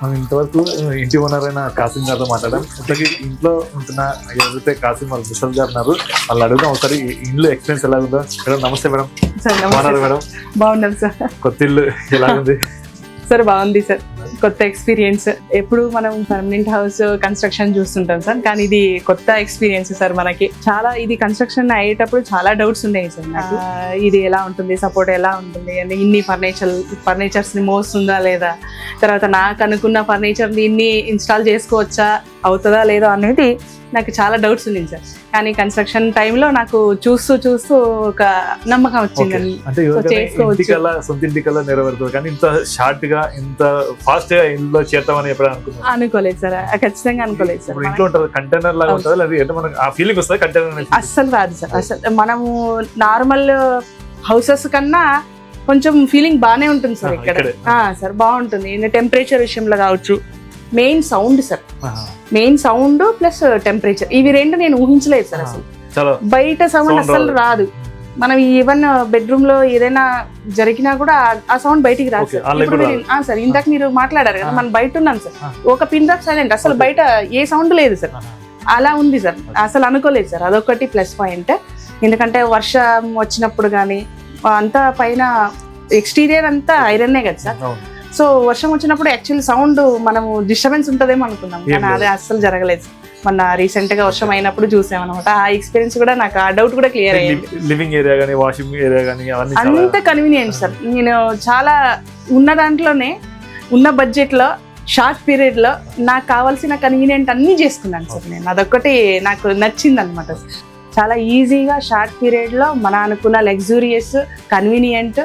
మనం ఇంతవరకు ఇంటి ఓనర్ అయిన కాసిం గారితో మాట్లాడాం. ఇట్లాగే ఇంట్లో ఉంటున్న ఎవరైతే కాసిం వాళ్ళు ముసల్ గారు ఉన్నారు, వాళ్ళు అడుగుదాం ఒకసారి ఇల్లు ఎక్స్పీరియన్స్ ఎలా ఉందో. మేడం నమస్తే మేడం. బాగున్నారు మేడం? బాగున్నాను సార్. కొత్త ఇల్లు ఎలా ఉంది సార్? బాగుంది సార్, కొత్త ఎక్స్పీరియన్స్. ఎప్పుడు మనం పర్మనెంట్ హౌస్ కన్స్ట్రక్షన్ చూస్తుంటాం సార్, కానీ ఇది కొత్త ఎక్స్పీరియన్స్ సార్ మనకి. చాలా ఇది కన్స్ట్రక్షన్ అయ్యేటప్పుడు చాలా డౌట్స్ ఉన్నాయి సార్ నాకు. ఇది ఎలా ఉంటుంది, సపోర్ట్ ఎలా ఉంటుంది, అంటే ఇన్ని ఫర్నిచర్స్ ని మోస్తుందా లేదా, తర్వాత నాకు అనుకున్న ఫర్నిచర్ ని ఇన్ని ఇన్స్టాల్ చేసుకోవచ్చా, అవుతుందా లేదా అనేది నాకు చాలా డౌట్స్ ఉంది సార్. కానీ కన్స్ట్రక్షన్ టైంలో నాకు చూస్తూ ఒక నమ్మకం వచ్చింది. అంటే సొంత ఇంటికల్లా నెరవేరుతుంది, కానీ ఇంత షార్ట్ గా ఇంత ఫాస్ట్ గా ఇంట్లో చేద్దామని ఎప్పుడు అనుకోలేదు సార్. ఖచ్చితంగా అనుకోలేదు సార్. ఇంట్లో ఉంటుంది కంటైనర్ లాగా ఉంటుంది, లేదా మనకు ఆ ఫీలింగ్ వస్తుంది కంటైనర్ అస్సలు రాదు సార్. అసలు మనము నార్మల్ హౌసెస్ కన్నా కొంచెం ఫీలింగ్ బాగానే ఉంటుంది సార్ ఇక్కడ. సార్ బాగుంటుంది. టెంపరేచర్ విషయంలో కావచ్చు, main sound sir, main sound plus temperature, ఇవి రెండు నేను ఊహించలేదు సార్. అసలు బయట సౌండ్ అసలు రాదు. మనం ఈవెన్ బెడ్రూమ్ లో ఏదైనా జరిగినా కూడా ఆ సౌండ్ బయటికి రాదు సార్. ఇప్పుడు సార్ ఇందాక మీరు మాట్లాడారు కదా, మనం బయట ఉన్నాం సార్, ఒక పిన్ డ్రాప్ సైలెంట్, అసలు బయట ఏ సౌండ్ లేదు సార్. అలా ఉంది సార్, అసలు అనుకోలేదు సార్. అదొకటి ప్లస్ పాయింట్. ఎందుకంటే వర్షం వచ్చినప్పుడు కానీ అంతా పైన ఎక్స్టీరియర్ అంతా ఐరన్నే కదా సార్. సో వర్షం వచ్చినప్పుడు యాక్చువల్లీ సౌండ్ మనము డిస్టర్బెన్స్ ఉంటుందేమో అనుకున్నాం, కానీ అదే అస్సలు జరగలేదు. మొన్న రీసెంట్ గా వర్షం అయినప్పుడు చూసామన్నమాట. ఆ ఎక్స్పీరియన్స్ కూడా నాకు, ఆ డౌట్ కూడా క్లియర్ అయ్యింది. లివింగ్ ఏరియా కానీ వాషింగ్ ఏరియా కానీ అంత కన్వీనియంట్ సార్. నేను చాలా ఉన్న దాంట్లోనే, ఉన్న బడ్జెట్ లో, షార్ట్ పీరియడ్ లో నాకు కావాల్సిన కన్వీనియంట్ అన్ని చేసుకున్నాను సార్ నేను. అదొక్కటి నాకు నచ్చింది అనమాట. చాలా ఈజీగా షార్ట్ పీరియడ్ లో మన అనుకున్న లగ్జూరియస్ కన్వీనియంట్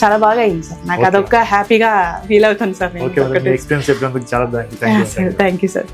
చాలా బాగా అయింది సార్. నాకు అదొక్క హ్యాపీగా ఫీల్ అవుతాను సార్. Thank you sir.